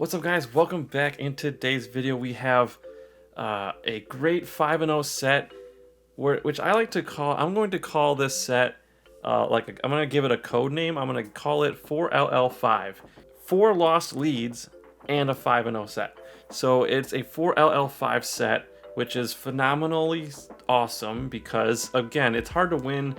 What's up, guys? Welcome back. In today's video we have a great 5-0 set which I like to call, I'm going to call this set I'm going to give it a code name. I'm going to call it 4LL5. 4 lost leads and a 5-0 set. So it's a 4LL5 set, which is phenomenally awesome because, again, it's hard to win.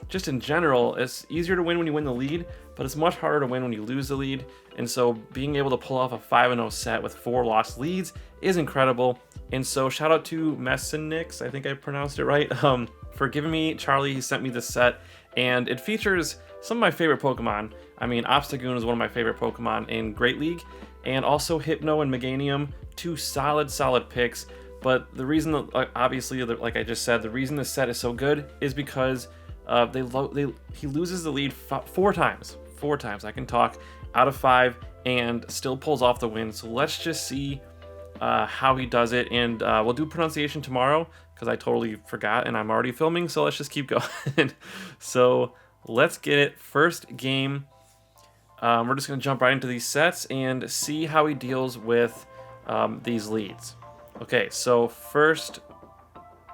Just in general, it's easier to win when you win the lead, but it's much harder to win when you lose the lead. And so being able to pull off a 5-0 set with 4 lost leads is incredible. And so shout out to Mesonyxx, I think I pronounced it right, for giving me Charlie. He sent me this set, and it features some of my favorite Pokemon. I mean, Obstagoon is one of my favorite Pokemon in Great League, and also Hypno and Meganium, 2 solid picks. But the reason, obviously, like I just said, the reason this set is so good is because he loses the lead 4 times. 4 times, I can talk, out of 5, and still pulls off the win. So let's just see how he does it, and we'll do pronunciation tomorrow because I totally forgot and I'm already filming, so let's just keep going. So let's get it. First game, we're just going to jump right into these sets and see how he deals with these leads. Okay, so first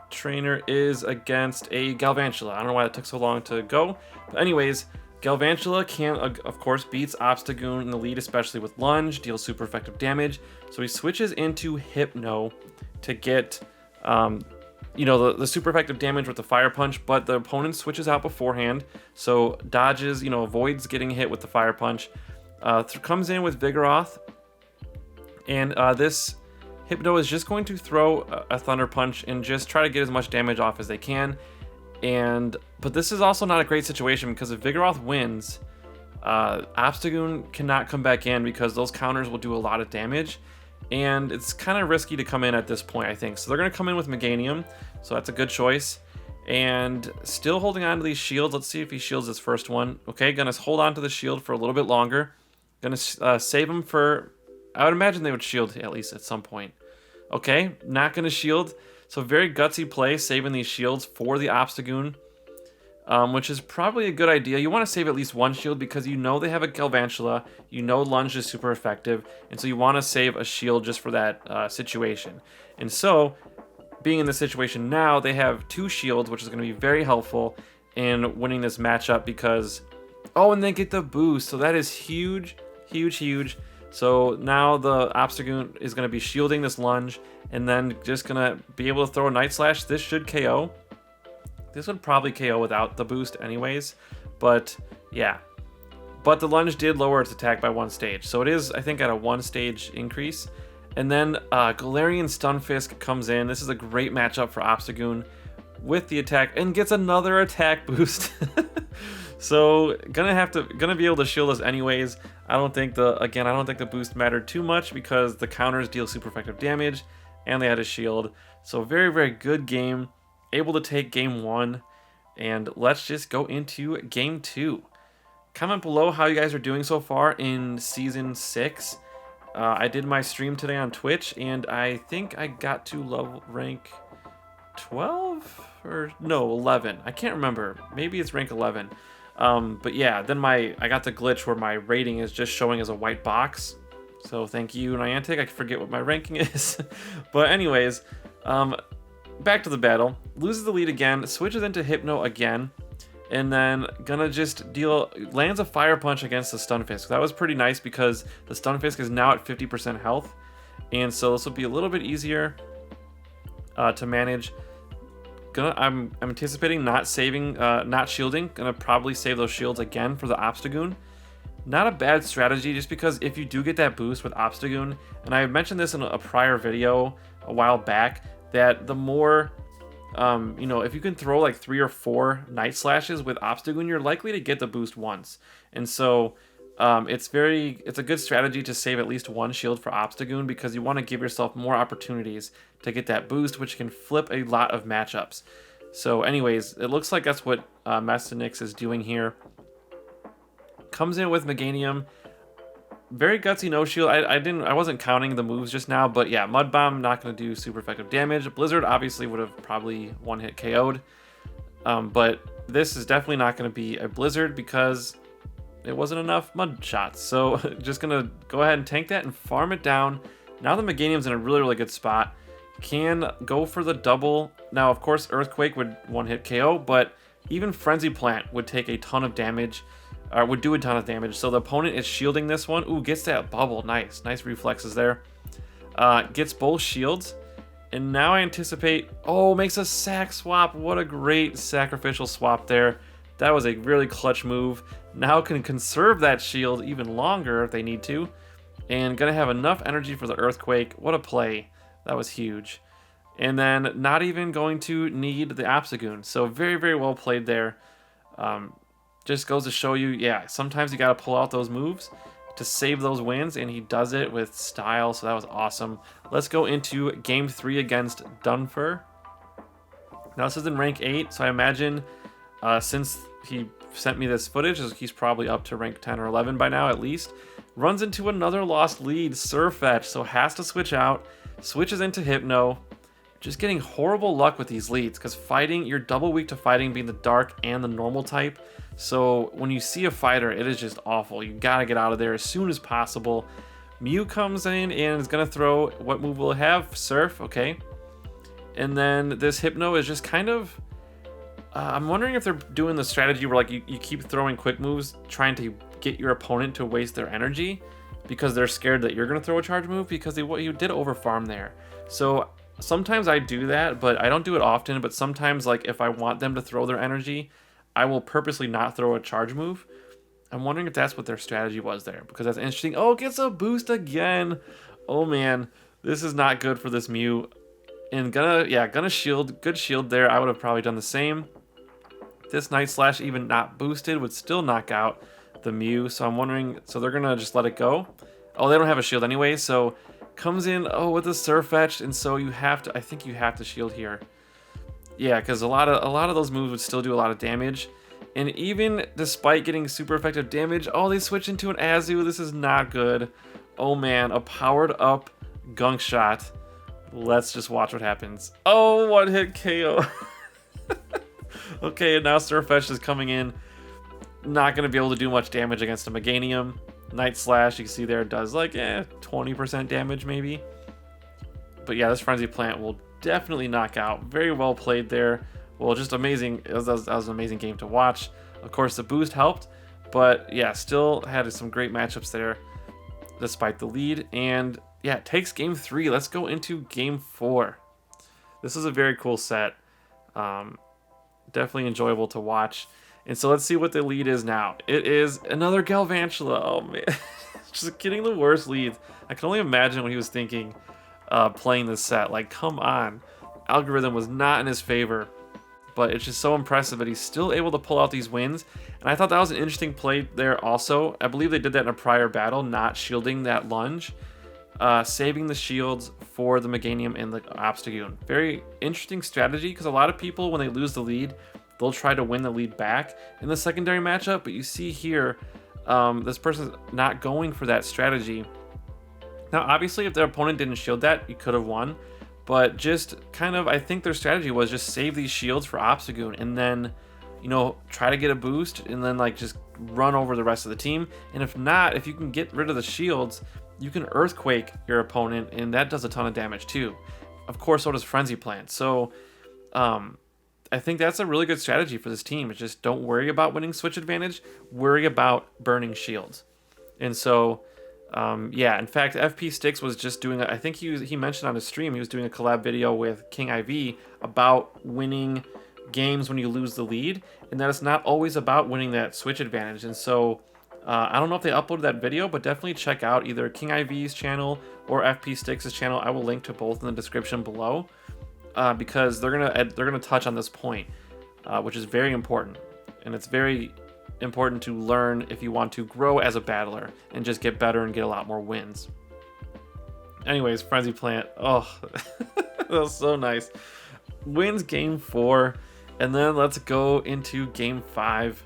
trainer is against a Galvantula. I don't know why it took so long to go, but anyways, Galvantula can, of course, beats Obstagoon in the lead, especially with Lunge, deals super effective damage. So he switches into Hypno to get, the super effective damage with the Fire Punch, but the opponent switches out beforehand, so dodges, avoids getting hit with the Fire Punch. Comes in with Vigoroth, and this Hypno is just going to throw a Thunder Punch and just try to get as much damage off as they can. But this is also not a great situation because if Vigoroth wins, Obstagoon cannot come back in because those counters will do a lot of damage, and it's kind of risky to come in at this point, I think. So they're going to come in with Meganium, so that's a good choice. And still holding on to these shields. Let's see if he shields this first one. Okay, gonna hold on to the shield for a little bit longer. Gonna save him for, I would imagine they would shield at least at some point. Okay, not gonna shield. So very gutsy play, saving these shields for the Obstagoon, which is probably a good idea. You want to save at least one shield because you know they have a Galvantula, you know Lunge is super effective, and so you want to save a shield just for that situation. And so, being in this situation now, they have 2 shields, which is going to be very helpful in winning this matchup because, oh, and they get the boost, so that is huge, huge, huge. So now the Obstagoon is going to be shielding this Lunge, and then just going to be able to throw a Night Slash. This should KO. This would probably KO without the boost anyways, but yeah. But the Lunge did lower its attack by 1 stage, so it is, I think, at a 1 stage increase. And then Galarian Stunfisk comes in. This is a great matchup for Obstagoon with the attack, and gets another attack boost. So gonna be able to shield us anyways. I don't think the boost mattered too much because the counters deal super effective damage and they had a shield. So very, very good game. Able to take game 1, and let's just go into game 2. Comment below how you guys are doing so far in season 6. I did my stream today on Twitch, and I think I got to rank 12 or no 11. I can't remember. Maybe it's rank 11. But yeah, then I got the glitch where my rating is just showing as a white box. So thank you, Niantic. I forget what my ranking is. But anyways, back to the battle. Loses the lead again, switches into Hypno again, and then gonna just lands a Fire Punch against the Stunfisk. That was pretty nice because the Stunfisk is now at 50% health, and so this will be a little bit easier to manage. I'm anticipating not shielding. Gonna probably save those shields again for the Obstagoon. Not a bad strategy, just because if you do get that boost with Obstagoon, and I mentioned this in a prior video a while back, that the more, if you can throw like 3 or 4 Night Slashes with Obstagoon, you're likely to get the boost once. And so it's a good strategy to save at least 1 shield for Obstagoon because you want to give yourself more opportunities to get that boost, which can flip a lot of matchups. So anyways, it looks like that's what Mesonyxx is doing here. Comes in with Meganium. Very gutsy no shield. I wasn't counting the moves just now, but yeah, Mud Bomb not going to do super effective damage. Blizzard obviously would have probably 1-hit KO'd, but this is definitely not going to be a Blizzard because it wasn't enough mud shots. So just gonna go ahead and tank that and farm it down. Now the Meganium's in a really good spot. Can go for the double. Now, of course, Earthquake would one-hit KO, but even Frenzy Plant would take a ton of damage, or would do a ton of damage. So the opponent is shielding this one. Ooh, gets that bubble. Nice reflexes there. Gets both shields. And now I anticipate, oh, makes a sac swap. What a great sacrificial swap there. That was a really clutch move. Now can conserve that shield even longer if they need to. And gonna have enough energy for the Earthquake. What a play. That was huge. And then not even going to need the Obstagoon. So very well played there. Just goes to show you, yeah, sometimes you gotta pull out those moves to save those wins, and he does it with style, so that was awesome. Let's go into game 3 against Dunfer. Now this is in rank 8, so I imagine since he sent me this footage, he's probably up to rank 10 or 11 by now at least. Runs into another lost lead, surfetched, so has to switch out, switches into Hypno. Just getting horrible luck with these leads, because fighting, you're double weak to fighting being the dark and the normal type. So when you see a fighter, it is just awful. You gotta get out of there as soon as possible. Mew comes in and is gonna throw, what move will it have? Surf, okay. And then this Hypno is just kind of, I'm wondering if they're doing the strategy where like you keep throwing quick moves, trying to get your opponent to waste their energy, because they're scared that you're gonna throw a charge move, because you did overfarm there. So sometimes I do that, but I don't do it often. But sometimes, like, if I want them to throw their energy, I will purposely not throw a charge move. I'm wondering if that's what their strategy was there, because that's interesting. Oh, gets a boost again. Oh, man. This is not good for this Mew. And gonna shield. Good shield there. I would have probably done the same. This Night Slash, even not boosted, would still knock out the Mew. So I'm wondering, so they're going to just let it go? Oh, they don't have a shield anyway, so comes in, oh, with a surfetched, and so you have to, I think you have to shield here. Yeah, because a lot of those moves would still do a lot of damage. And even despite getting super effective damage, oh, they switch into an Azu. This is not good. Oh man, a powered up gunk shot. Let's just watch what happens. Oh, one hit KO. Okay, and now Surfetched is coming in. Not going to be able to do much damage against a Meganium. Night Slash, you can see there, does like 20% damage maybe. But yeah, this Frenzy Plant will definitely knock out. Very well played there. Well, just amazing. That was an amazing game to watch. Of course, the boost helped, but yeah, still had some great matchups there despite the lead. And yeah, it takes game 3. Let's go into game 4. This is a very cool set. Definitely enjoyable to watch. And so let's see what the lead is now. It is another Galvantula. Oh man, just getting the worst leads. I can only imagine what he was thinking playing this set. Like, come on. Algorithm was not in his favor. But it's just so impressive that he's still able to pull out these wins. And I thought that was an interesting play there also. I believe they did that in a prior battle, not shielding that lunge. Saving the shields for the Meganium and the Obstagoon. Very interesting strategy, because a lot of people, when they lose the lead, they'll try to win the lead back in the secondary matchup. But you see here, this person's not going for that strategy. Now, obviously, if their opponent didn't shield that, you could have won. But just kind of, I think their strategy was just save these shields for Obstagoon and then, you know, try to get a boost and then like just run over the rest of the team. And if not, if you can get rid of the shields, you can Earthquake your opponent, and that does a ton of damage too. Of course, so does Frenzy Plant. So I think that's a really good strategy for this team. It's just don't worry about winning switch advantage, worry about burning shields. And so yeah, in fact, FP Sticks was just doing, I think he mentioned on his stream, he was doing a collab video with King IV about winning games when you lose the lead, and that it's not always about winning that switch advantage. And so I don't know if they uploaded that video, but definitely check out either King IV's channel or FP Sticks' channel. I will link to both in the description below, because they're gonna touch on this point, which is very important, and it's very important to learn if you want to grow as a battler and just get better and get a lot more wins. Anyways, Frenzy Plant, oh, that was so nice. Wins game 4, and then let's go into game 5.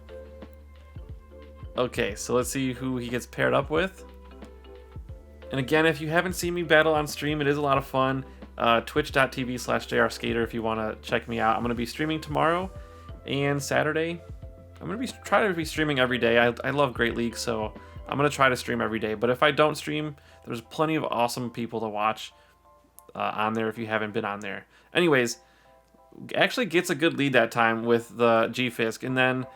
Okay, so let's see who he gets paired up with. And again, if you haven't seen me battle on stream, it is a lot of fun. Twitch.tv/JRskatr if you want to check me out. I'm going to be streaming tomorrow and Saturday. I'm gonna try to be streaming every day. I love Great League, so I'm gonna try to stream every day. But if I don't stream, there's plenty of awesome people to watch on there if you haven't been on there. Anyways, actually gets a good lead that time with the G-Fisk, and then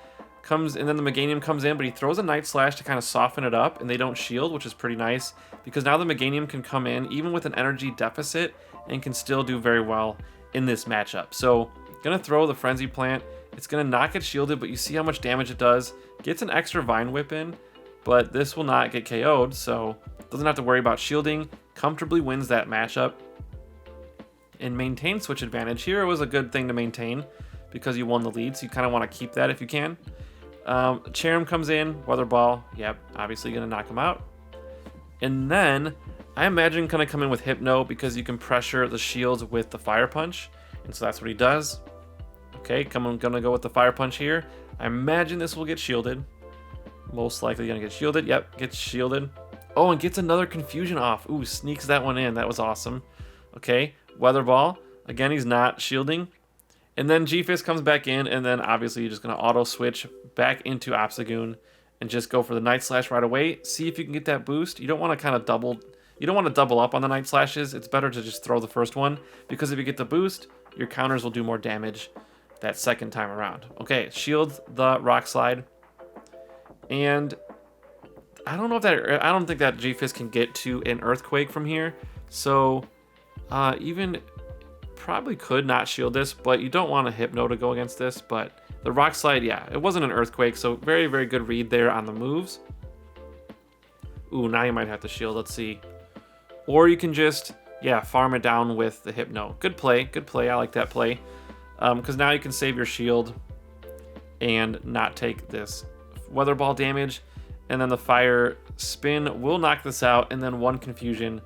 the Meganium comes in, but he throws a Night Slash to kind of soften it up, and they don't shield, which is pretty nice because now the Meganium can come in even with an energy deficit and can still do very well in this matchup. So gonna throw the Frenzy Plant. It's gonna not get shielded, but you see how much damage it does. Gets an extra Vine Whip in, but this will not get KO'd, so doesn't have to worry about shielding. Comfortably wins that matchup and maintain switch advantage. Here it was a good thing to maintain because you won the lead, so you kind of want to keep that if you can. Cherrim comes in, Weather Ball, yep, obviously gonna knock him out. And then I imagine gonna come in with Hypno because you can pressure the shields with the Fire Punch, and so that's what he does. Okay, gonna go with the Fire Punch here. I imagine this will get shielded. Most likely gonna get shielded. Yep, gets shielded. Oh, and gets another Confusion off. Ooh, sneaks that one in. That was awesome. Okay, Weather Ball. Again, he's not shielding. And then G-Fisk comes back in, and then obviously you're just gonna auto switch back into Obstagoon and just go for the Night Slash right away. See if you can get that boost. You don't want to kind of double. You don't want to double up on the Night Slashes. It's better to just throw the first one because if you get the boost, your counters will do more damage that second time around. Okay, shields the Rock Slide. And I don't think that G-Fisk can get to an Earthquake from here. So even probably could not shield this, but you don't want a Hypno to go against this. But the Rock Slide, yeah, it wasn't an Earthquake, so very, very good read there on the moves. Ooh, now you might have to shield. Let's see. Or you can just, yeah, farm it down with the Hypno. Good play, good play. I like that play. Because now you can save your shield and not take this Weather Ball damage. And then the Fire Spin will knock this out, and then one Confusion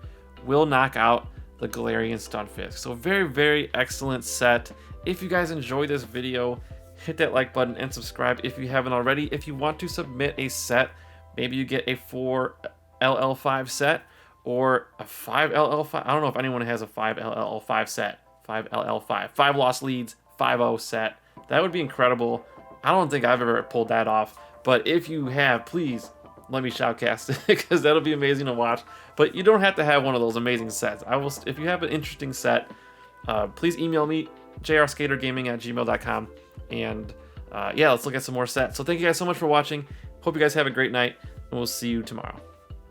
will knock out the Galarian Stunfisk. So very, very excellent set. If you guys enjoyed this video, hit that like button and subscribe if you haven't already. If you want to submit a set, maybe you get a 4LL5 set or a 5LL5. I don't know if anyone has a 5LL5 set. 5LL5. 5 lost leads, 5-0 set. That would be incredible. I don't think I've ever pulled that off. But if you have, please let me shoutcast it because that'll be amazing to watch. But you don't have to have one of those amazing sets. If you have an interesting set, please email me, jrskatrgaming@gmail.com. And yeah, let's look at some more sets. So thank you guys so much for watching. Hope you guys have a great night, and we'll see you tomorrow.